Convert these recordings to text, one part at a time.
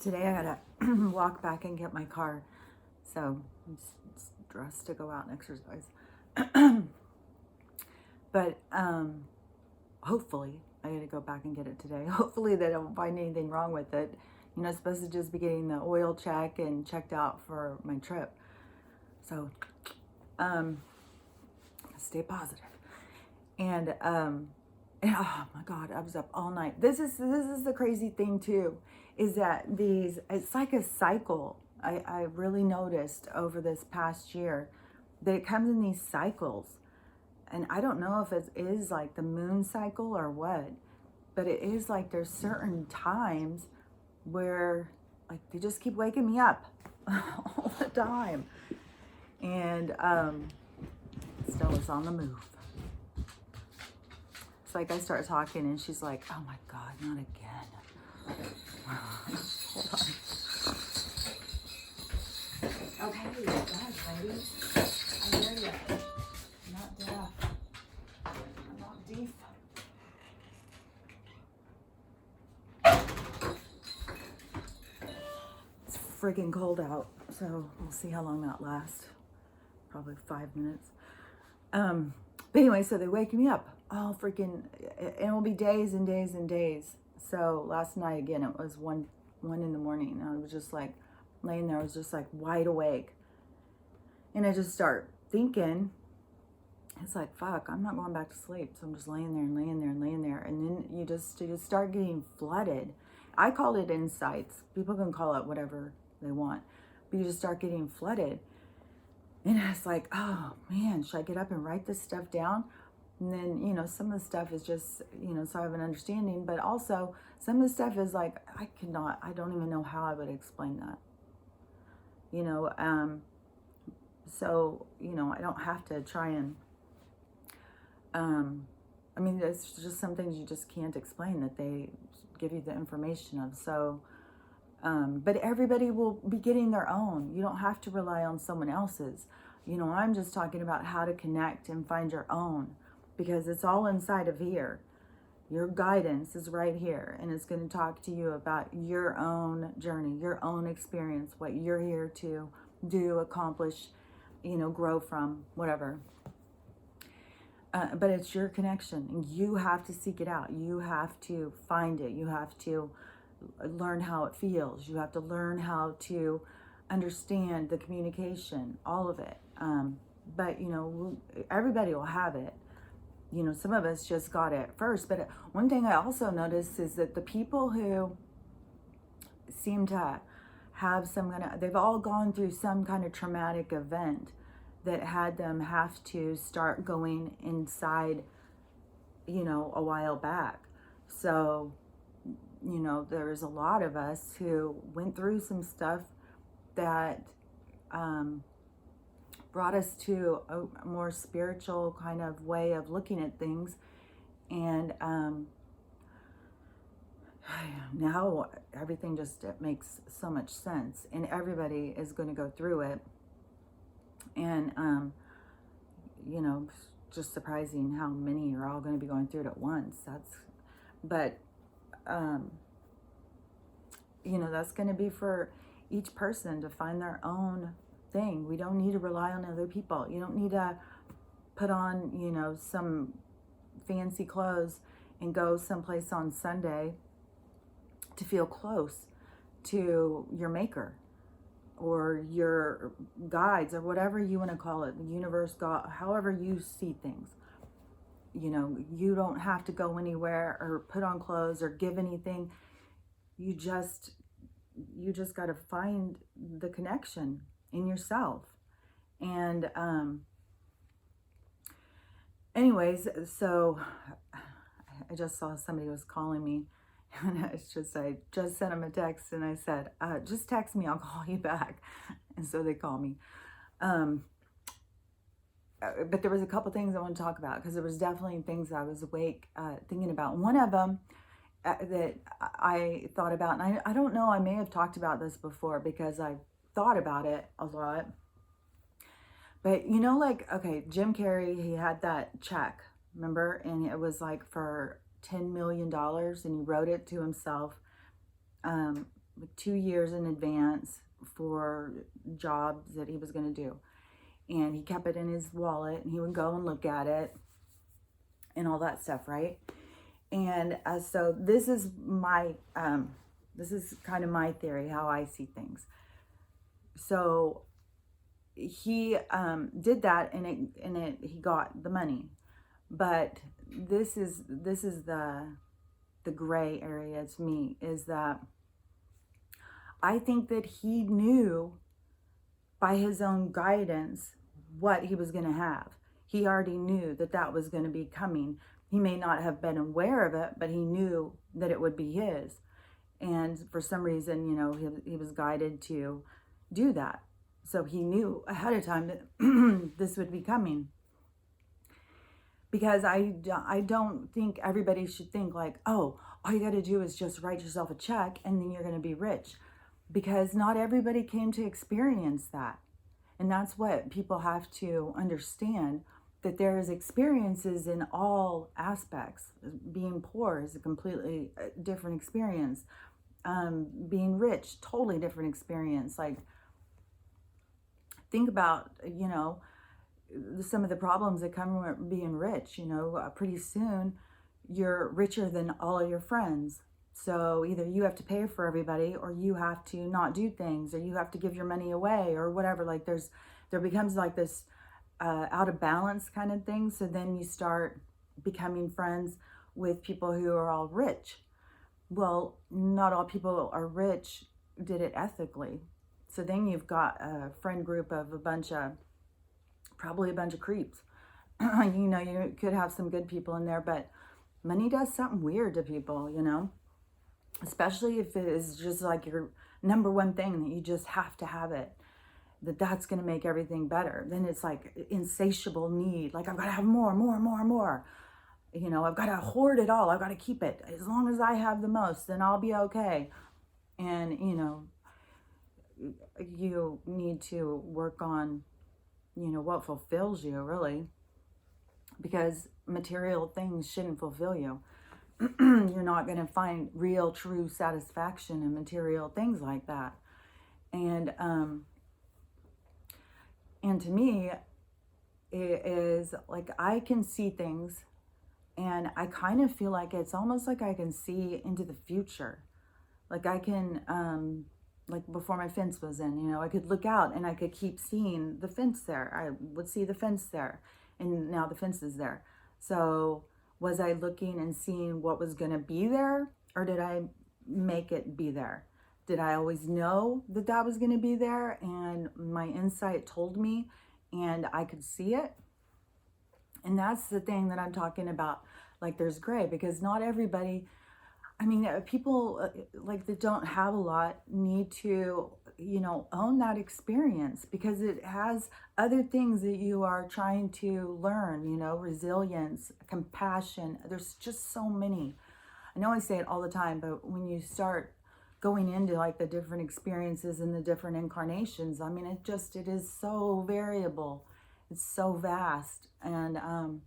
Today I gotta walk back and get my car, so I'm dressed to go out and exercise. But hopefully I gotta go back and get it today. Hopefully they don't find anything wrong with it. You know, it's supposed to just be getting the oil check and checked out for my trip. So stay positive. And oh my God, I was up all night. This is the crazy thing too, is that it's like a cycle. I really noticed over this past year that it comes in these cycles. And I don't know if it is like the moon cycle or what, but it is like there's certain times where like they just keep waking me up all the time. And Stella's on the move. It's like I start talking and she's like, oh my God, not again. Hold on. Okay, yes, lady. I hear you. I'm not deaf. I'm not deaf. It's friggin' cold out, so we'll see how long that lasts. Probably 5 minutes. But anyway, so they wake me up all freaking, and it will be days and days and days. So last night again, it was one in the morning. And I was just like laying there. I was just like wide awake, and I just start thinking. It's like, fuck, I'm not going back to sleep. So I'm just laying there and laying there and laying there, and then you just start getting flooded. I call it insights. People can call it whatever they want, but you just start getting flooded. And it's like, oh man, should I get up and write this stuff down? And then, you know, some of the stuff is just, you know, so I have an understanding, but also some of the stuff is like, I don't even know how I would explain that. You know, so, you know, I don't have to try and, I mean, it's just some things you just can't explain that they give you the information of. So, but everybody will be getting their own. You don't have to rely on someone else's. You know, I'm just talking about how to connect and find your own, because it's all inside of here. Your guidance is right here, and it's going to talk to you about your own journey, your own experience, what you're here to do, accomplish, you know, grow from, whatever. But it's your connection, and you have to seek it out. You have to find it. You have to learn how it feels. You have to learn how to understand the communication, all of it. But, you know, everybody will have it. You know, some of us just got it first. But one thing I also noticed is that the people who seem to have they've all gone through some kind of traumatic event that had them have to start going inside, you know, a while back. So, you know, there's a lot of us who went through some stuff that brought us to a more spiritual kind of way of looking at things. And now everything just makes so much sense, and everybody is going to go through it. And, you know, just surprising how many are all going to be going through it at once. But, you know, that's going to be for each person to find their own thing. We don't need to rely on other people. You don't need to put on, you know, some fancy clothes and go someplace on Sunday to feel close to your maker or your guides or whatever you want to call it, the universe, God, however you see things. You know, you don't have to go anywhere or put on clothes or give anything. You just got to find the connection in yourself. And anyways, so I just saw somebody was calling me, and I just sent him a text, and I said, just text me, I'll call you back. And so they call me. But there was a couple things I want to talk about, because there was definitely things I was awake thinking about. One of them that I thought about, and I don't know, I may have talked about this before because I thought about it a lot. But, you know, like, okay, Jim Carrey, he had that check, remember? And it was like for $10 million, and he wrote it to himself like 2 years in advance for jobs that he was going to do. And he kept it in his wallet, and he would go and look at it and all that stuff, right? And so this is kind of my theory, how I see things. So he did that, and he got the money. But this is the gray area to me, is that I think that he knew by his own guidance what he was going to have. He already knew that that was going to be coming. He may not have been aware of it, but he knew that it would be his. And for some reason, you know, he was guided to do that. So he knew ahead of time that this would be coming. Because I don't think everybody should think like, oh, all you got to do is just write yourself a check and then you're going to be rich. Because not everybody came to experience that. And that's what people have to understand, that there is experiences in all aspects. Being poor is a completely different experience. Being rich, totally different experience. Like, think about, you know, some of the problems that come from being rich. You know, pretty soon you're richer than all of your friends. So either you have to pay for everybody, or you have to not do things, or you have to give your money away, or whatever. Like there becomes like this out of balance kind of thing. So then you start becoming friends with people who are all rich. Well, not all people are rich did it ethically. So then you've got a friend group of probably a bunch of creeps. You know, you could have some good people in there, but money does something weird to people, you know, especially if it is just like your number one thing that you just have to have it, that's going to make everything better. Then it's like insatiable need. Like, I've got to have more. You know, I've got to hoard it all. I've got to keep it. As long as I have the most, then I'll be okay. And, you know, you need to work on, you know, what fulfills you, really. Because material things shouldn't fulfill you. You're not going to find real, true satisfaction in material things like that. And to me, it is like, I can see things, and I kind of feel like it's almost like I can see into the future. Like, I can, like before my fence was in, you know, I could look out and I could keep seeing the fence there. I would see the fence there, and now the fence is there. So was I looking and seeing what was going to be there, or did I make it be there? Did I always know that that was going to be there, and my insight told me and I could see it? And that's the thing that I'm talking about. Like, there's gray, because not everybody, I mean, people like that don't have a lot need to, you know, own that experience, because it has other things that you are trying to learn, you know, resilience, compassion. There's just so many. I know I say it all the time, but when you start going into like the different experiences and the different incarnations, I mean, it is so variable. It's so vast. And,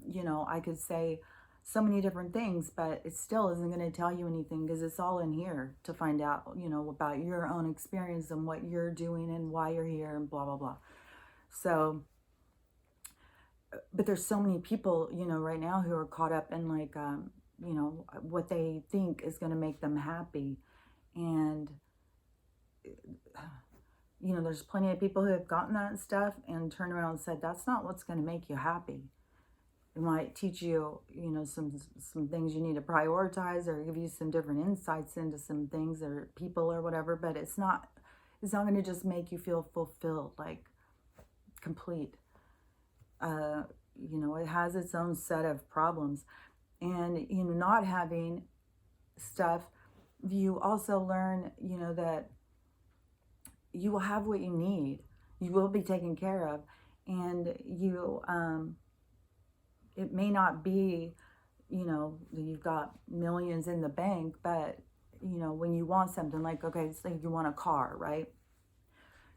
you know, I could say so many different things, but it still isn't going to tell you anything, because it's all in here to find out, you know, about your own experience and what you're doing and why you're here and blah, blah, blah. So, but there's so many people, you know, right now who are caught up in like, you know, what they think is going to make them happy. And, you know, there's plenty of people who have gotten that stuff and turned around and said, that's not what's going to make you happy. It might teach you, you know, some things you need to prioritize, or give you some different insights into some things or people or whatever, but it's not going to just make you feel fulfilled, like complete. You know, it has its own set of problems. And, you know, not having stuff, you also learn, you know, that you will have what you need. You will be taken care of. And you, it may not be, you know, you've got millions in the bank, but, you know, when you want something, like, okay, say you want a car, right?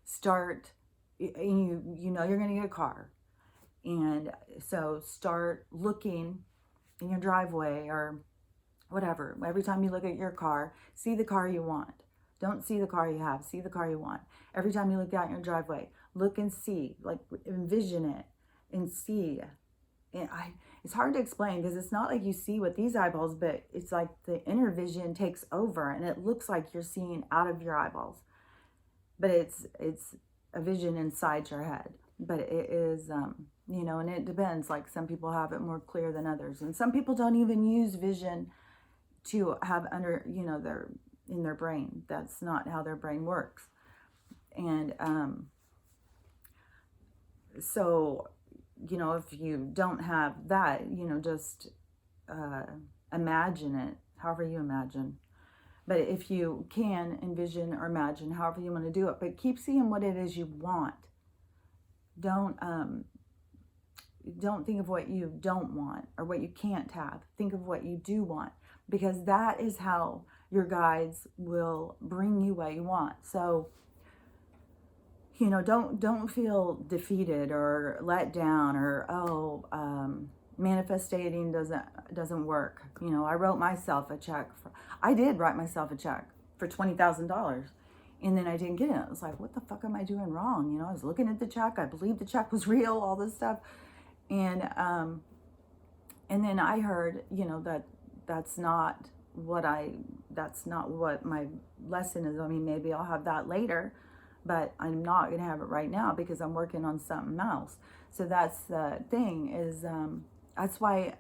Start, and you know you're going to get a car. And so start looking in your driveway or whatever. Every time you look at your car, see the car you want. Don't see the car you have. See the car you want. Every time you look out in your driveway, look and see, like envision it and see. And it's hard to explain because it's not like you see with these eyeballs, but it's like the inner vision takes over and it looks like you're seeing out of your eyeballs. But it's a vision inside your head. But it is, you know, and it depends. Like some people have it more clear than others. And some people don't even use vision to have under, you know, their in their brain. That's not how their brain works. And so, you know, if you don't have that, you know, just imagine it, however you imagine. But if you can envision or imagine, however you want to do it, but keep seeing what it is you want. Don't think of what you don't want or what you can't have. Think of what you do want, because that is how your guides will bring you what you want. So, you know, don't feel defeated or let down or manifesting doesn't work. You know, I wrote myself a check. I did write myself a check for $20,000, and then I didn't get it. I was like, what the fuck am I doing wrong? You know, I was looking at the check. I believed the check was real. All this stuff, and then I heard, you know, that's not what my lesson is. I mean, maybe I'll have that later, but I'm not going to have it right now because I'm working on something else. So that's the thing is, that's why,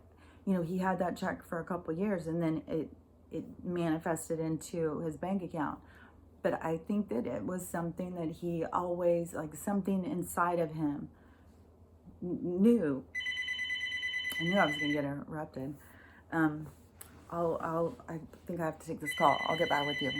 you know, he had that check for a couple of years and then it manifested into his bank account. But I think that it was something that he always, like something inside of him knew. I knew I was going to get interrupted. I think I have to take this call. I'll get back with you.